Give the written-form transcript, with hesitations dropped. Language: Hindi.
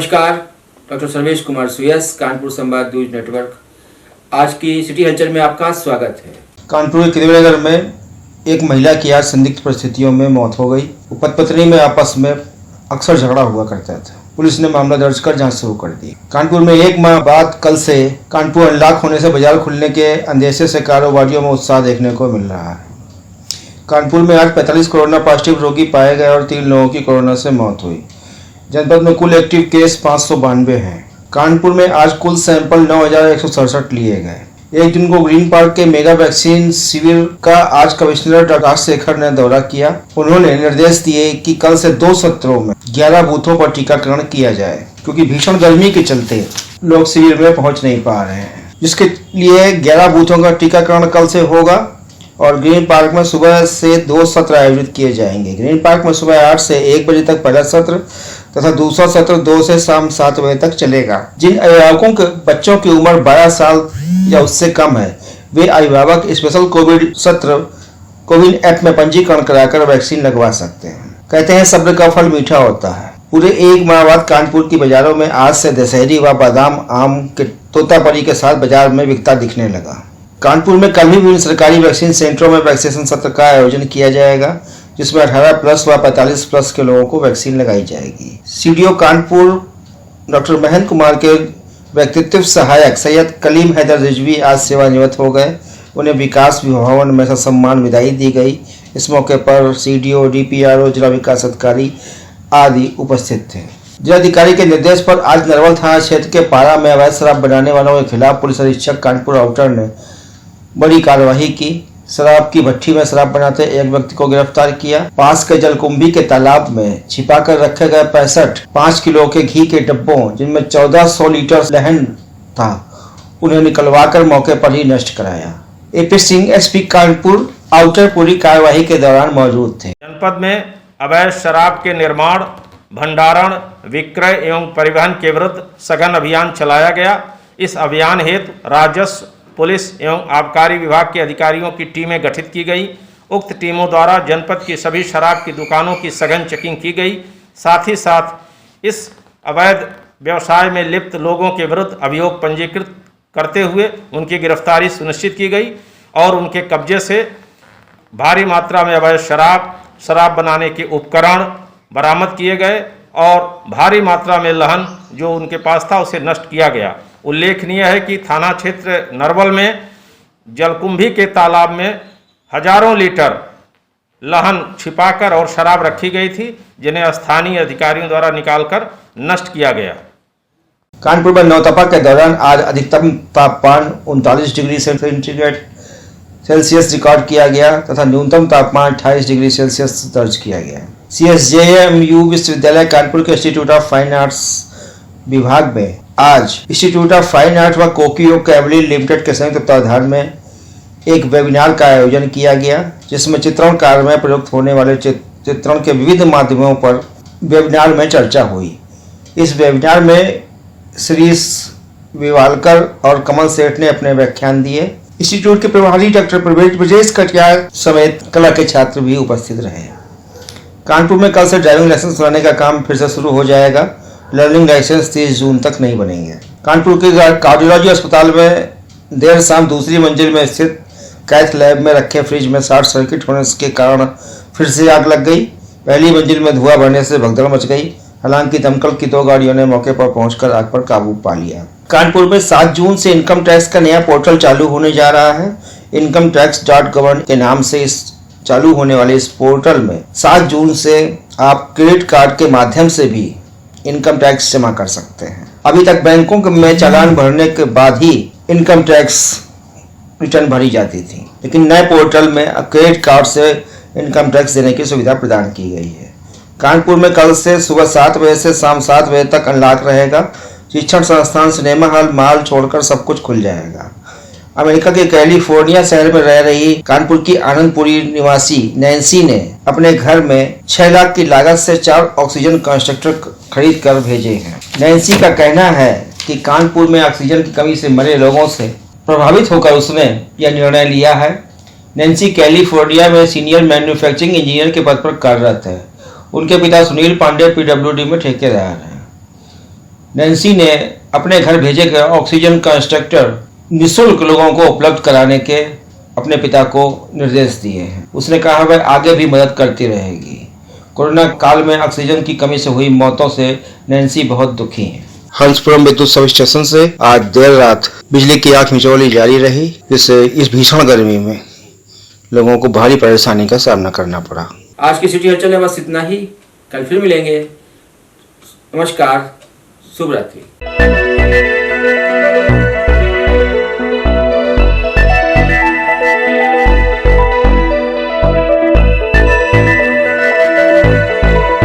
नमस्कार, डॉक्टर सर्वेश कुमार सुयस, कानपुर संवाद न्यूज नेटवर्क। आज की सिटी हलचल में आपका स्वागत है। कानपुर के त्रिवेणीनगर में एक महिला की आज संदिग्ध परिस्थितियों में मौत हो गई। पति पत्नी में आपस में अक्सर झगड़ा हुआ करता था। पुलिस ने मामला दर्ज कर जांच शुरू कर दी। कानपुर में एक माह बाद कल से कानपुर अनलॉक होने से बाजार खुलने के अंदेशे से कारोबारियों में उत्साह देखने को मिल रहा है। कानपुर में आज 45 कोरोना पॉजिटिव रोगी पाए गए और 3 लोगों की कोरोना से मौत हुई। जनपद में कुल एक्टिव केस 592 हैं। कानपुर में आज कुल सैंपल 9167 लिए गए। एक दिन को ग्रीन पार्क के मेगा वैक्सीन शिविर का आज कमिश्नर डॉक्टर राजशेखर ने दौरा किया। उन्होंने निर्देश दिए कि कल से 2 सत्रों में 11 बूथों पर टीकाकरण किया जाए, क्योंकि भीषण गर्मी के चलते लोग शिविर में पहुंच नहीं पा रहे हैं, जिसके लिए 11 बूथों का टीकाकरण कल से होगा और ग्रीन पार्क में सुबह से 2 सत्र आयोजित किए जाएंगे। ग्रीन पार्क में सुबह 8 से 1 बजे तक पहला सत्र तथा दूसरा सत्र 2 से शाम 7 बजे तक चलेगा। जिन अभिभावकों के बच्चों की उम्र 12 साल या उससे कम है, वे अभिभावक स्पेशल कोविड सत्र कोविन ऐप में पंजीकरण कराकर वैक्सीन लगवा सकते हैं। कहते हैं सब्र का फल मीठा होता है। पूरे एक माह बाद कानपुर की बाजारों में आज से दशहरी व बादाम आम के तोतापरी के साथ बाजार में बिकता दिखने लगा। कानपुर में कल भी विभिन्न सरकारी वैक्सीन सेंटरों में वैक्सीनेशन सत्र का आयोजन किया जाएगा, जिसमें 18+ व 45+ के लोगों को वैक्सीन लगाई जाएगी। सीडीओ कानपुर डॉक्टर महेंद्र कुमार के व्यक्तित्व सहायक सैयद कलीम हैदर रिजवी आज सेवानिवृत्त हो गए। उन्हें विकास भवन में सम्मान विदाई दी गई। इस मौके पर सीडीओ, डीपीआरओ, जिला विकास अधिकारी आदि उपस्थित थे। जिलाधिकारी के निर्देश पर आज नरवल थाना क्षेत्र के पारा में अवैध शराब बनाने वालों के खिलाफ पुलिस अधीक्षक कानपुर आउटर ने बड़ी कार्रवाई की। शराब की भट्टी में शराब बनाते एक व्यक्ति को गिरफ्तार किया। पास के जलकुंभी के तालाब में छिपाकर रखे गए 5 किलो के घी के डिब्बों, जिनमें 1400 लीटर लहन था, उन्हें निकलवाकर मौके पर ही नष्ट कराया। AP Singh SP Kanpur outer पूरी कार्रवाई के दौरान मौजूद थे। जनपद में अवैध शराब के निर्माण, भंडारण, विक्रय एवं परिवहन के विरुद्ध सघन अभियान चलाया गया। इस अभियान हेतु राजस्व, पुलिस एवं आबकारी विभाग के अधिकारियों की टीमें गठित की गई। उक्त टीमों द्वारा जनपद की सभी शराब की दुकानों की सघन चेकिंग की गई। साथ ही साथ इस अवैध व्यवसाय में लिप्त लोगों के विरुद्ध अभियोग पंजीकृत करते हुए उनकी गिरफ्तारी सुनिश्चित की गई और उनके कब्जे से भारी मात्रा में अवैध शराब बनाने के उपकरण बरामद किए गए और भारी मात्रा में लहन जो उनके पास था उसे नष्ट किया गया। उल्लेखनीय है कि थाना क्षेत्र नरवल में जलकुंभी के तालाब में हजारों लीटर लहन छिपाकर और शराब रखी गई थी, जिन्हें स्थानीय अधिकारियों द्वारा निकालकर नष्ट किया गया। कानपुर में नौतपा के दौरान आज अधिकतम तापमान 39 डिग्री सेल्सियस रिकॉर्ड किया गया तथा न्यूनतम तापमान 28 डिग्री सेल्सियस दर्ज किया गया। CSJMU विश्वविद्यालय कानपुर के इंस्टीट्यूट ऑफ फाइन आर्ट्स विभाग में आज इंस्टीट्यूट ऑफ फाइन आर्ट व कोकियो कैवली लिमिटेड के संयुक्त तत्वाधान में एक वेबिनार का आयोजन किया गया, जिसमें चित्रण कार्य में प्रयुक्त होने वाले चित्रण के विविध माध्यमों पर वेबिनार में चर्चा हुई। इस वेबिनार में श्री विवालकर और कमल सेठ ने अपने व्याख्यान दिए। इंस्टीट्यूट के प्रभारी डॉक्टर ब्रजेश कटियार समेत कला के छात्र भी उपस्थित रहे। कानपुर में कल से ड्राइविंग लाइसेंस बनाने का काम फिर से शुरू हो जाएगा। लर्निंग लाइसेंस 30 जून तक नहीं बनेंगे। कानपुर के कार्डियोलॉजी अस्पताल में देर शाम दूसरी मंजिल में स्थित कैथ लैब में रखे फ्रिज में शॉर्ट सर्किट होने के कारण फिर से आग लग गई। पहली मंजिल में धुआं बढ़ने से भगदड़ मच गई। हालांकि दमकल की 2 गाड़ियों ने मौके पर पहुंचकर आग पर काबू पा लिया। कानपुर में 7 जून से इनकम टैक्स का नया पोर्टल चालू होने जा रहा है। incometax.gov के नाम से इस चालू होने वाले इस पोर्टल में 7 जून से आप क्रेडिट कार्ड के माध्यम से भी इनकम टैक्स जमा कर सकते हैं। अभी तक बैंकों में चालान भरने के बाद ही इनकम टैक्स रिटर्न भरी जाती थी, लेकिन नए पोर्टल में क्रेडिट कार्ड से इनकम टैक्स देने की सुविधा प्रदान की गई है। कानपुर में कल से सुबह 7 बजे से शाम 7 बजे तक अनलॉक रहेगा। शिक्षण संस्थान, सिनेमा हॉल, मॉल छोड़कर सब कुछ खुल जाएगा। अमेरिका के कैलिफोर्निया शहर में रह रही कानपुर की आनंदपुरी निवासी नैन्सी ने अपने घर में 6 लाख की लागत से 4 ऑक्सीजन कंसंट्रेटर खरीद कर भेजे हैं। नैन्सी का कहना है कि कानपुर में ऑक्सीजन की कमी से मरे लोगों से प्रभावित होकर उसने यह निर्णय लिया है। नैन्सी कैलिफोर्निया में सीनियर मैन्युफैक्चरिंग इंजीनियर के पद पर कार्यरत है। उनके पिता सुनील पांडे PWD में ठेकेदार हैं। नैन्सी ने अपने घर भेजे गए ऑक्सीजन कंस्ट्रक्टर निःशुल्क लोगों को उपलब्ध कराने के अपने पिता को निर्देश दिए हैं। उसने कहा वह आगे भी मदद करती रहेगी। कोरोना काल में ऑक्सीजन की कमी से हुई मौतों से नैन्सी बहुत दुखी हैं। हंसपुरम विद्युत सब स्टेशन से आज देर रात बिजली की आंख मिचौली जारी रही, जिससे इस भीषण गर्मी में लोगों को भारी परेशानी का सामना करना पड़ा। आज की सिटी हलचल में बस इतना ही। कल फिर मिलेंगे। नमस्कार, शुभ रात्रि।